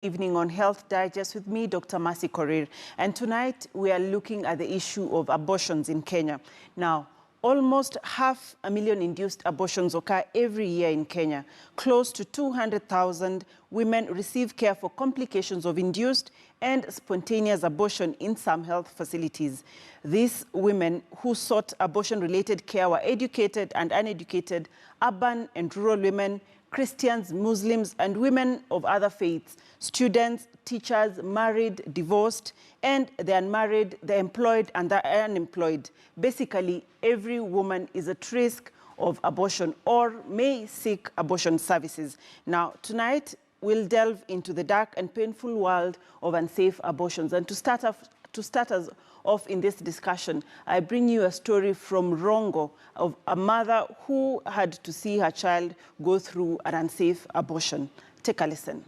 Evening on Health Digest with me, Dr. Mercy Korir. And tonight we are looking at the issue of abortions in Kenya. Now, almost 500,000 induced abortions occur every year in Kenya. Close to 200,000 women receive care for complications of induced and spontaneous abortion in some health facilities. These women who sought abortion-related care were educated and uneducated, urban and rural women, Christians, Muslims, and women of other faiths, students, teachers, married, divorced, and the unmarried, the employed, and the unemployed. Basically, every woman is at risk of abortion or may seek abortion services. Now, tonight, we'll delve into the dark and painful world of unsafe abortions. And to start us off in this discussion, I bring you a story from Rongo of a mother who had to see her child go through an unsafe abortion. Take a listen.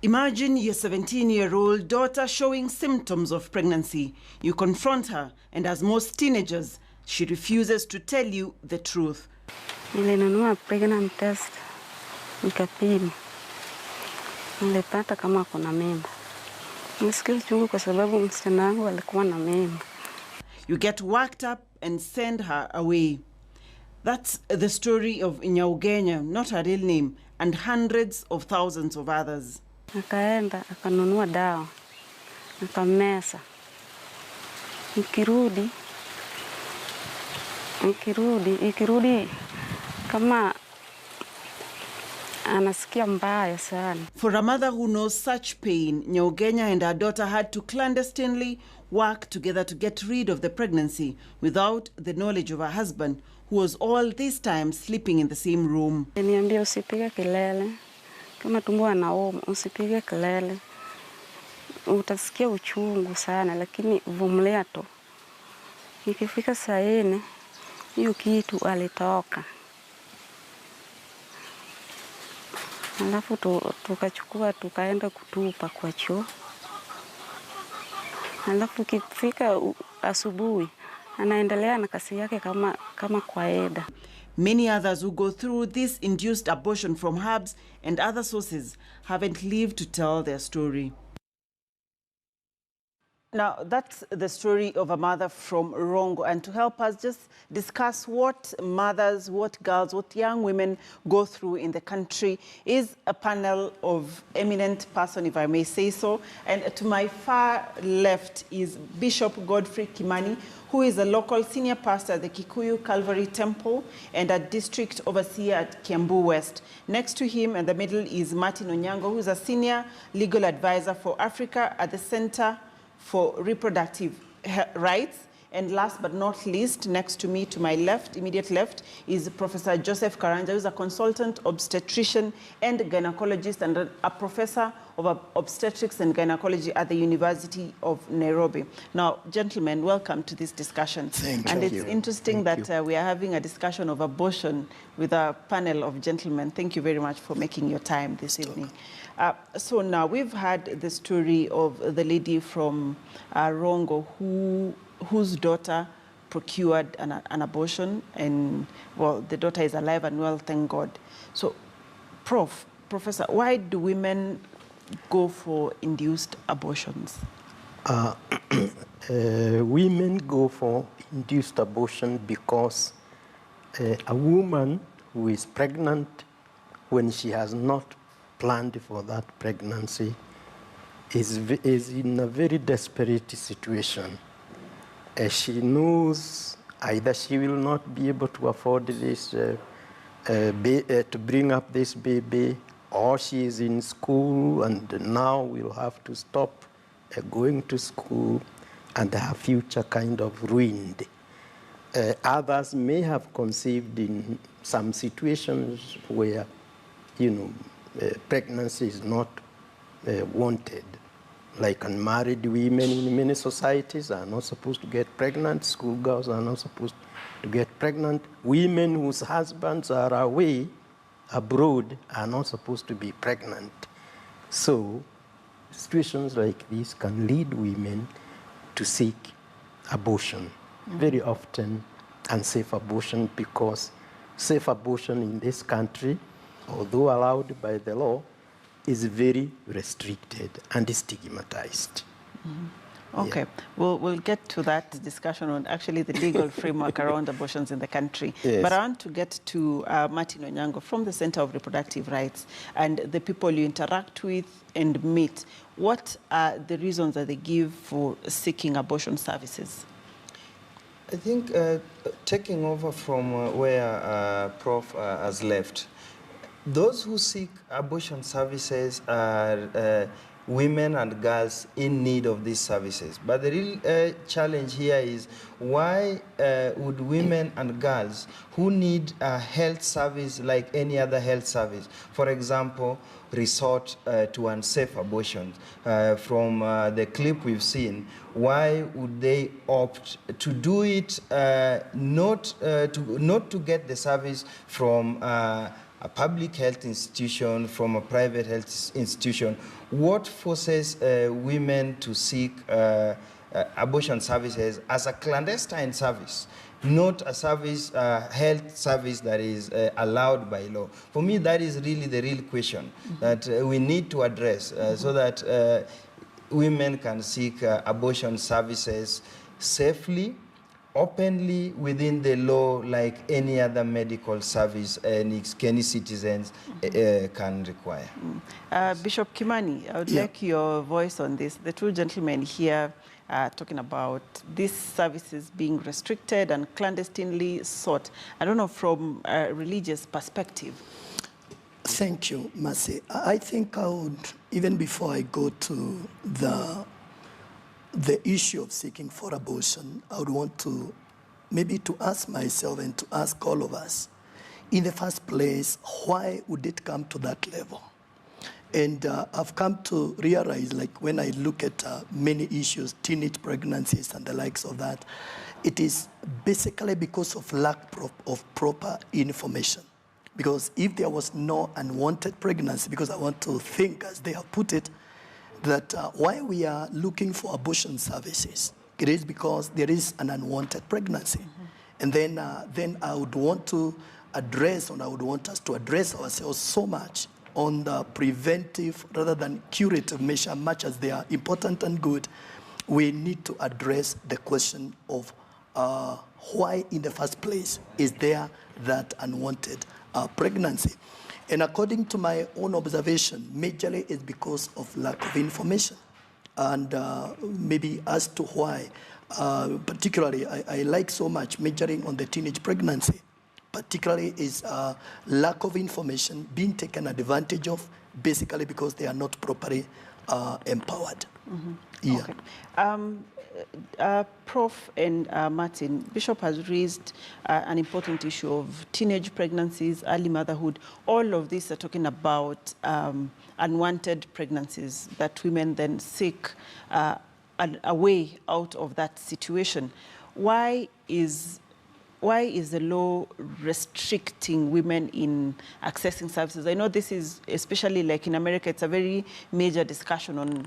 Imagine your 17-year-old daughter showing symptoms of pregnancy. You confront her, and as most teenagers, she refuses to tell you the truth. Nilinunua pregnant test, nikapima. Nilipata kama kuna mimba. Nisikia uchungu kwa sababu msichana wangu alikuwa na mimba. You get worked up and send her away. That's the story of Nyaugenya, not her real name, and hundreds of thousands of others. Akaenda, akanunua dawa, akameza. Ikirudi kama anasikia mbaya sana. For a mother who knows such pain, Nyaugenya and her daughter had to clandestinely work together to get rid of the pregnancy without the knowledge of her husband, who was all this time sleeping in the same room. Niambia usipige kelele. Kama tumbo anauma, usipige kelele. Utasikia uchungu sana, lakini vumilia tu. Ikifika saa 4, hiyo kitu alitoka. Alafu tukachukua tukaenda kutupa kwa choo. Alafu kifika asubuhi anaendelea na kazi yake kama kawaida. Many others who go through this induced abortion from herbs and other sources haven't lived to tell their story. Now, that's the story of a mother from Rongo. And to help us just discuss what mothers, what girls, what young women go through in the country is a panel of eminent person, if I may say so. And to my far left is Bishop Godfrey Kimani, who is a local senior pastor at the Kikuyu Calvary Temple and a district overseer at Kiambu West. Next to him in the middle is Martin Onyango, who is a senior legal advisor for Africa at the Center for Reproductive Rights. And last but not least, next to me, to my left, immediate left, is Professor Joseph Karanja, who is a consultant obstetrician and gynecologist and a professor of obstetrics and gynecology at the University of Nairobi. Now, gentlemen, welcome to this discussion. Thank you. And it's interesting that we are having a discussion of abortion with a panel of gentlemen. Thank you very much for making your time this evening. So now we've had the story of the lady from Rongo whose daughter procured an abortion, and well, the daughter is alive and well, thank God. So, Professor, why do women go for induced abortions? Women go for induced abortion because a woman who is pregnant when she has not planned for that pregnancy is in a very desperate situation. She knows either she will not be able to afford this to bring up this baby, or she is in school and now will have to stop going to school, and her future kind of ruined. Others may have conceived in some situations where, pregnancy is not wanted. Like unmarried women in many societies are not supposed to get pregnant. Schoolgirls are not supposed to get pregnant. Women whose husbands are away abroad are not supposed to be pregnant. So situations like this can lead women to seek abortion. Very often unsafe abortion, because safe abortion in this country, although allowed by the law, is very restricted and stigmatized. Okay, Yeah. we'll get to that discussion on actually the legal framework around abortions in the country. Yes. But I want to get to Martin Onyango from the Center of Reproductive Rights and the people you interact with and meet. What are the reasons that they give for seeking abortion services? I think taking over from where Prof has left, those who seek abortion services are women and girls in need of these services. But the real challenge here is why would women and girls who need a health service like any other health service, for example, resort to unsafe abortions? From the clip we've seen, why would they opt to do it not to get the service from a public health institution, from a private health institution? What forces women to seek abortion services as a clandestine service, not a service, health service that is allowed by law? For me, that is really the real question that we need to address so that women can seek abortion services safely, openly within the law, like any other medical service any citizens can require. Bishop Kimani, I would like your voice on this. The two gentlemen here talking about these services being restricted and clandestinely sought. I don't know, from a religious perspective. Thank you, Mercy. I think I would, even before I go to the issue of seeking for abortion, I would want to maybe to ask myself and to ask all of us, in the first place, why would it come to that level? And I've come to realize, like when I look at many issues, teenage pregnancies and the likes of that, it is basically because of lack of proper information. Because if there was no unwanted pregnancy, because I want to think, as they have put it, that why we are looking for abortion services, it is because there is an unwanted pregnancy. And then I would want to address, and I would want us to address ourselves so much on the preventive rather than curative measure, much as they are important and good. We need to address the question of why in the first place is there that unwanted pregnancy. And according to my own observation, majorly it's because of lack of information. And maybe as to why, particularly I like so much majoring on the teenage pregnancy, particularly is lack of information being taken advantage of, basically because they are not properly empowered. Yeah. Okay. Prof and Martin, Bishop has raised an important issue of teenage pregnancies, early motherhood. All of these are talking about unwanted pregnancies that women then seek a way out of that situation. Why is the law restricting women in accessing services? I know this is, especially like in America, it's a very major discussion on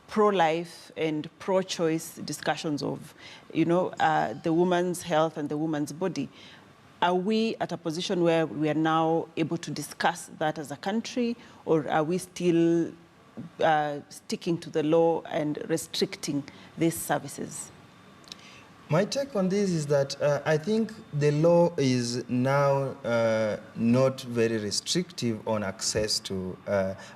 pro-life and pro-choice discussions of, the woman's health and the woman's body. Are we at a position where we are now able to discuss that as a country, or are we still sticking to the law and restricting these services? My take on this is that I think the law is now not very restrictive on access to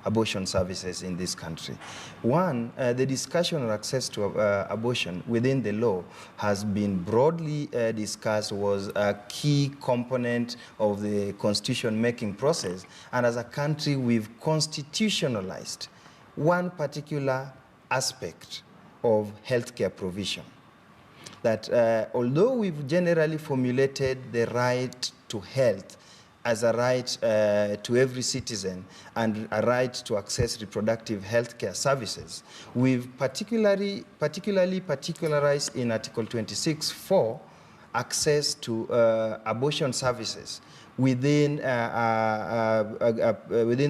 abortion services in this country. One, the discussion on access to abortion within the law has been broadly discussed, was a key component of the constitution-making process. And as a country, we've constitutionalized one particular aspect of healthcare provision. That although we've generally formulated the right to health as a right to every citizen and a right to access reproductive health care services, we've particularly particularized in Article 26(4) access to abortion services within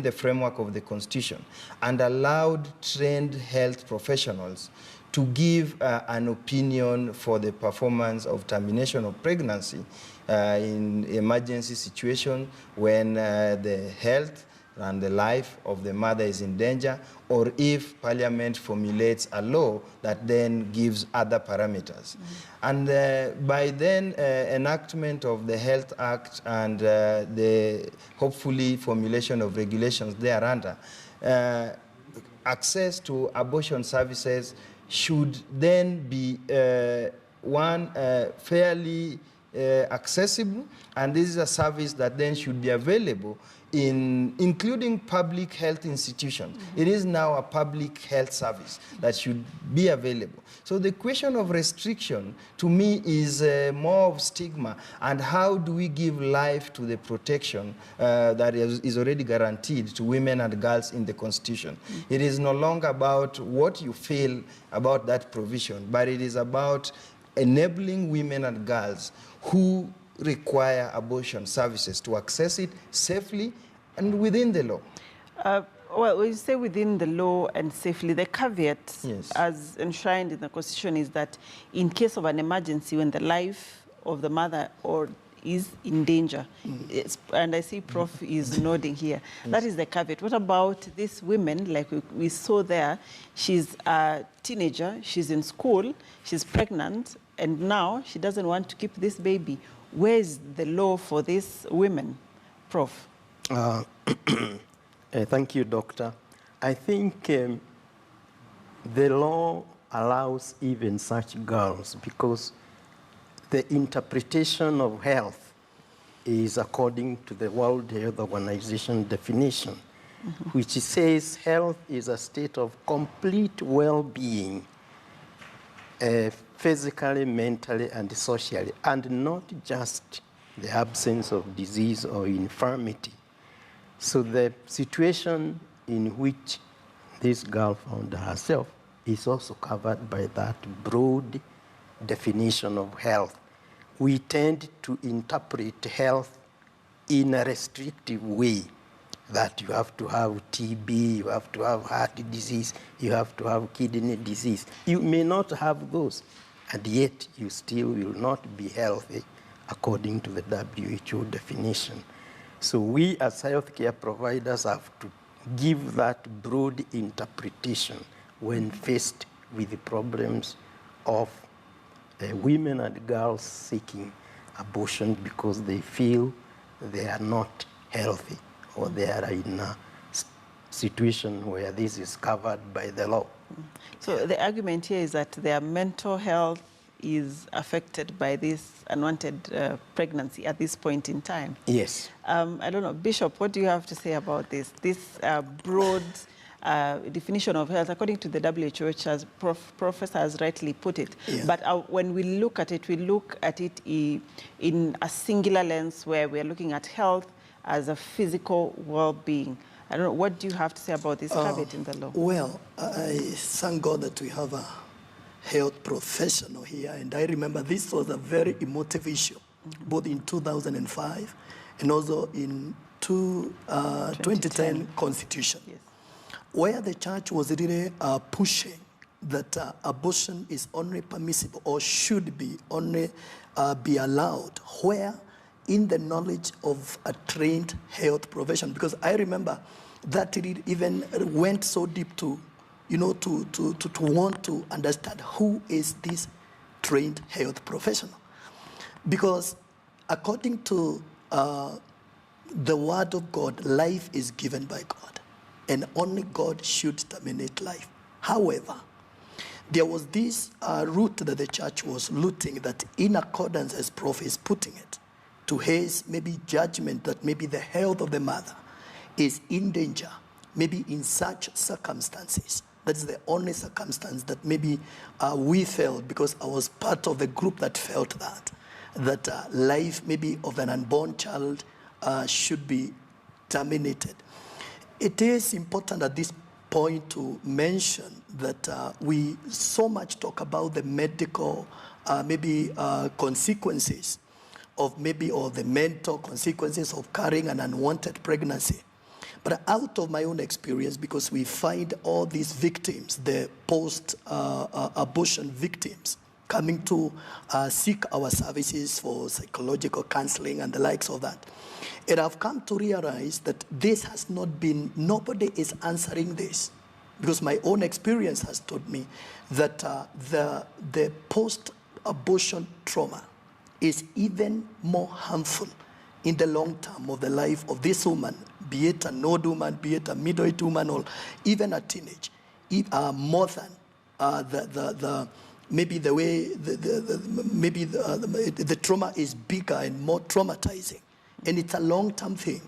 the framework of the Constitution, and allowed trained health professionals to give an opinion for the performance of termination of pregnancy in emergency situation when the health and the life of the mother is in danger, or if Parliament formulates a law that then gives other parameters. And by then, enactment of the Health Act and the hopefully formulation of regulations thereunder, access to abortion services should then be fairly accessible, and this is a service that then should be available including public health institutions. It is now a public health service that should be available. So the question of restriction, to me, is more of stigma, and how do we give life to the protection that is already guaranteed to women and girls in the Constitution. It is no longer about what you feel about that provision, but it is about enabling women and girls who require abortion services to access it safely and within the law. Well, when you say within the law and safely, the caveat, Yes, as enshrined in the Constitution, is that in case of an emergency, when the life of the mother is in danger, and I see Prof is nodding here, that is the caveat. What about these women, like we saw there? She's a teenager, she's in school, she's pregnant, and now she doesn't want to keep this baby. Where is the law for these women, Prof? Thank you, Doctor. I think the law allows even such girls, because the interpretation of health is according to the World Health Organization definition, which says health is a state of complete well-being, physically, mentally, and socially, and not just the absence of disease or infirmity. So the situation in which this girl found herself is also covered by that broad definition of health. We tend to interpret health in a restrictive way, that you have to have TB, you have to have heart disease, you have to have kidney disease. You may not have those, and yet you still will not be healthy according to the WHO definition. So we as healthcare providers have to give that broad interpretation when faced with the problems of women and girls seeking abortion because they feel they are not healthy, or they are in a situation where this is covered by the law. So the argument here is that their mental health is affected by this unwanted pregnancy at this point in time. Yes. I don't know, Bishop, what do you have to say about this? This broad definition of health, according to the WHO, which as Professor has rightly put it. Yeah. But when we look at it in a singular lens where we are looking at health as a physical well-being. I don't know, what do you have to say about this caveat in the law? Well, I thank God that we have a health professional here, and I remember this was a very emotive issue, both in 2005 and also in 2010 Constitution, yes, where the church was really pushing that abortion is only permissible or should be only be allowed where in the knowledge of a trained health profession. Because I remember that it even went so deep to, you know, to want to understand who is this trained health professional. Because according to the word of God, life is given by God, and only God should terminate life. However, there was this route that the church was looting, that in accordance as Prof is putting it, to his maybe judgment that maybe the health of the mother is in danger, maybe in such circumstances. That is the only circumstance that maybe we felt, because I was part of the group that felt that life maybe of an unborn child should be terminated. It is important at this point to mention that we so much talk about the medical consequences of maybe, or the mental consequences of carrying an unwanted pregnancy. But out of my own experience, because we find all these victims, the post-abortion victims, coming to seek our services for psychological counseling and the likes of that. And I've come to realize that this has not been, nobody is answering this. Because my own experience has taught me that the post-abortion trauma is even more harmful in the long term of the life of this woman, be it an old woman, be it a middle-aged woman, or even a teenage, more than maybe the way the trauma is bigger and more traumatizing, and it's a long-term thing.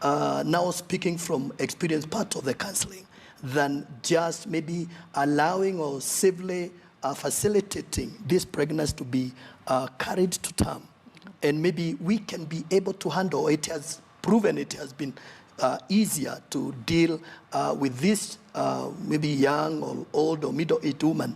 Now speaking from experience, part of the counseling, than just maybe allowing or safely facilitating this pregnancy to be carried to term. And maybe we can be able to handle, it has proven it has been easier to deal with this maybe young or old or middle-aged woman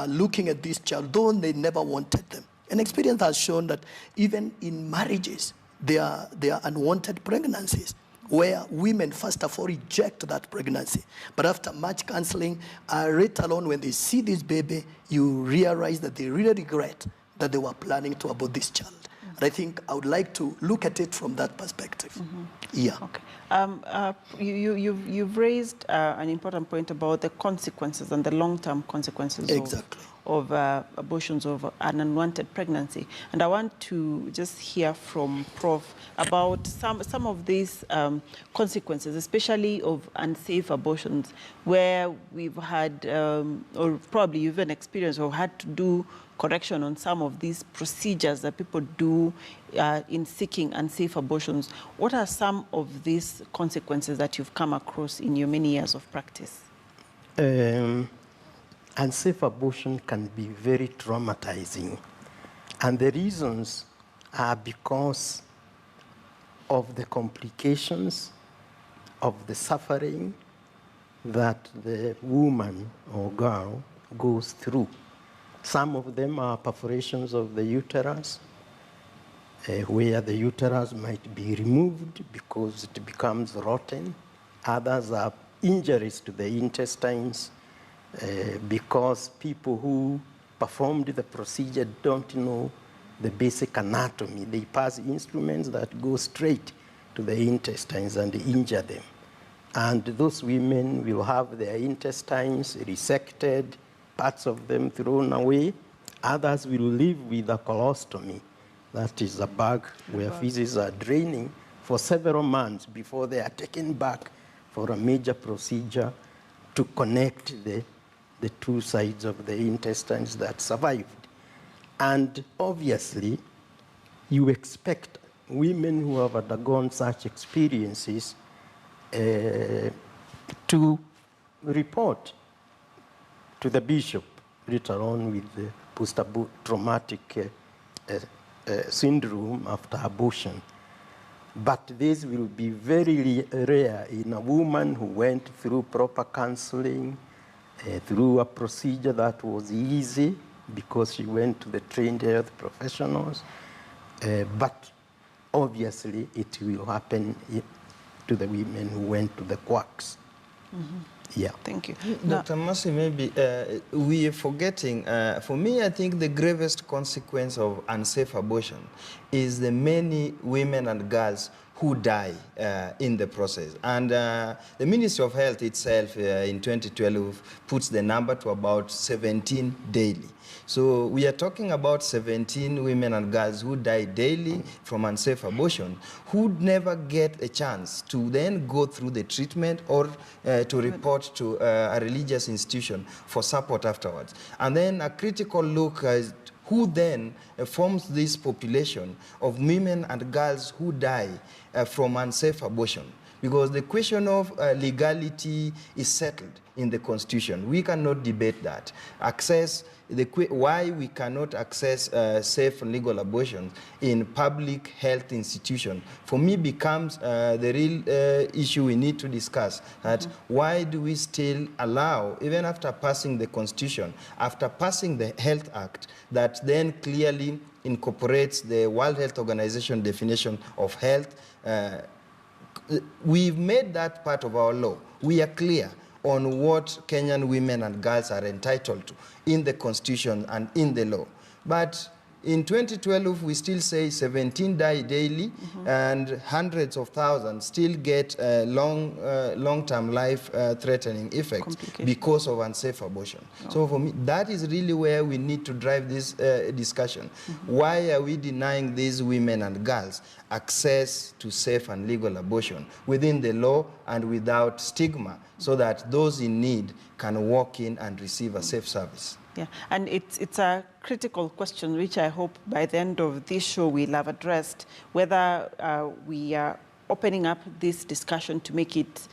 looking at this child, though they never wanted them. And experience has shown that even in marriages, there are unwanted pregnancies, where women first of all reject that pregnancy. But after much counseling, right alone when they see this baby, you realize that they really regret that they were planning to abort this child. And I think I would like to look at it from that perspective. Yeah. Okay. You've raised an important point about the consequences and the long-term consequences of abortions of an unwanted pregnancy. And I want to just hear from Prof about some of these consequences, especially of unsafe abortions, where we've had, or probably you've even experienced or had to do correction on some of these procedures that people do in seeking unsafe abortions. What are some of these consequences that you've come across in your many years of practice? Unsafe abortion can be very traumatizing. And the reasons are because of the complications, of the suffering that the woman or girl goes through. Some of them are perforations of the uterus, where the uterus might be removed because it becomes rotten. Others are injuries to the intestines, because people who performed the procedure don't know the basic anatomy. They pass instruments that go straight to the intestines and injure them. And those women will have their intestines resected, parts of them thrown away. Others will live with a colostomy. That is a bag where feces are draining for several months before they are taken back for a major procedure to connect the two sides of the intestines that survived. And obviously, you expect women who have undergone such experiences to report to the bishop later on with the post-traumatic syndrome after abortion. But this will be very rare in a woman who went through proper counseling, through a procedure that was easy because she went to the trained health professionals. But obviously, it will happen to the women who went to the quacks. Yeah. Thank you. Dr. Mercy, maybe we are forgetting, for me, I think the gravest consequence of unsafe abortion is the many women and girls who die in the process. And the Ministry of Health itself in 2012 puts the number to about 17 daily. So we are talking about 17 women and girls who die daily from unsafe abortion, who never get a chance to then go through the treatment or to report to a religious institution for support afterwards. And then a critical look at who then forms this population of women and girls who die from unsafe abortion. Because the question of legality is settled in the Constitution. We cannot debate that. Why we cannot access safe and legal abortions in public health institutions, for me, becomes the real issue we need to discuss. That why do we still allow, even after passing the Constitution, after passing the Health Act, that then clearly incorporates the World Health Organization definition of health, we've made that part of our law. We are clear on what Kenyan women and girls are entitled to in the Constitution and in the law. But in 2012, we still say 17 die daily, and hundreds of thousands still get long-term life-threatening effects because of unsafe abortion. So for me, that is really where we need to drive this discussion. Why are we denying these women and girls access to safe and legal abortion within the law and without stigma, so that those in need can walk in and receive a safe service? Yeah, and it's a critical question, which I hope by the end of this show we'll have addressed, whether we are opening up this discussion to make it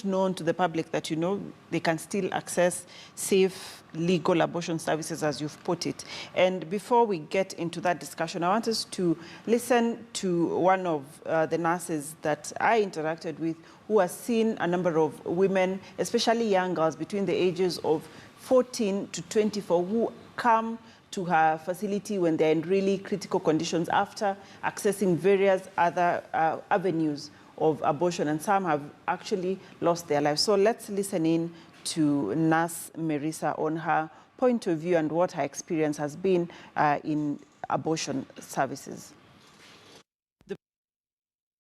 known to the public that, you know, they can still access safe, legal abortion services, as you've put it. And before we get into that discussion, I want us to listen to one of the nurses that I interacted with, who has seen a number of women, especially young girls between the ages of 14 to 24, who come to her facility when they're in really critical conditions after accessing various other avenues of abortion, and some have actually lost their lives. So let's listen in to Nurse Marisa on her point of view and what her experience has been in abortion services.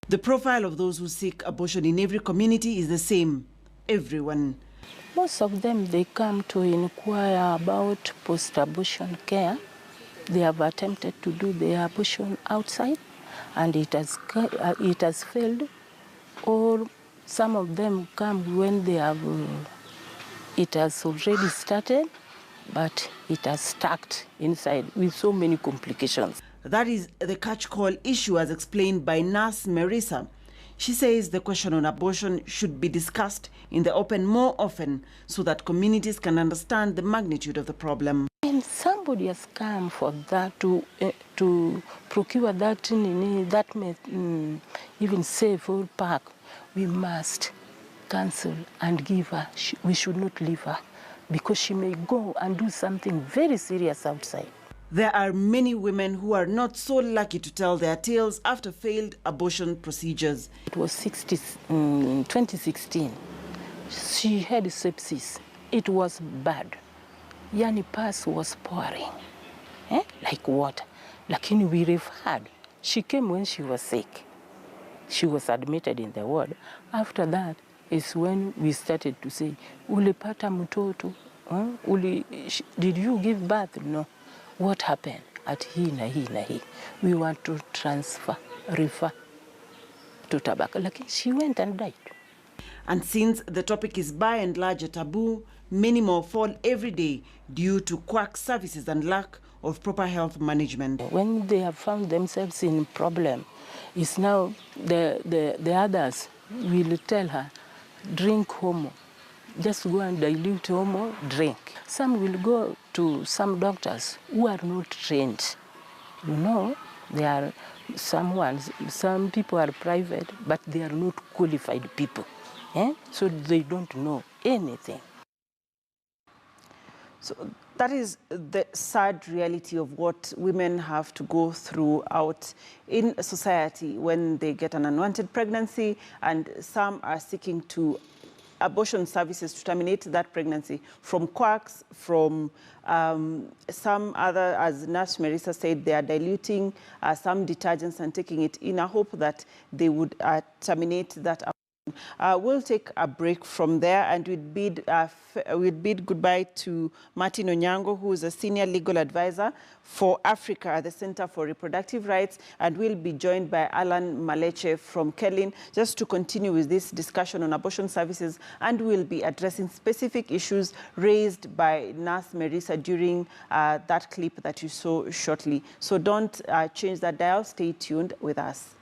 The profile of those who seek abortion in every community is the same. Everyone. Most of them, they come to inquire about post-abortion care. They have attempted to do their abortion outside, and it has failed. Or some of them come when they have, it has already started, but it has stuck inside with so many complications. That is the catch-call issue, as explained by Nurse Marisa. She says the question on abortion should be discussed in the open more often so that communities can understand the magnitude of the problem. And somebody has come for that to procure that even safe or park. We must cancel and give her. We should not leave her, because she may go and do something very serious outside. There are many women who are not so lucky to tell their tales after failed abortion procedures. It was 2016. She had sepsis. It was bad. Yani pus was pouring, like water. Lakini we referred. She came when she was sick. She was admitted in the ward. After that is when we started to say, ulipata mtoto? Did you give birth? No. What happened at hii na hii na hii? We want to refer to tobacco. Like she went and died. And since the topic is by and large a taboo, many more fall every day due to quack services and lack of proper health management. When they have found themselves in problem, it's now the others will tell her, drink homo. Just go and dilute homo, drink. Some will go to some doctors who are not trained. You know, there are some people are private, but they are not qualified people. So they don't know anything. So that is the sad reality of what women have to go through out in society when they get an unwanted pregnancy, and some are seeking to abortion services to terminate that pregnancy from quacks, from some other, as Nurse Marisa said, they are diluting some detergents and taking it in a hope that they would terminate that abortion. We'll take a break from there, and we'd bid goodbye to Martin Onyango, who is a senior legal advisor for Africa at the Center for Reproductive Rights, and we'll be joined by Alan Maleche from Kelin just to continue with this discussion on abortion services, and we'll be addressing specific issues raised by Nurse Marisa during that clip that you saw shortly. So don't change that dial. Stay tuned with us.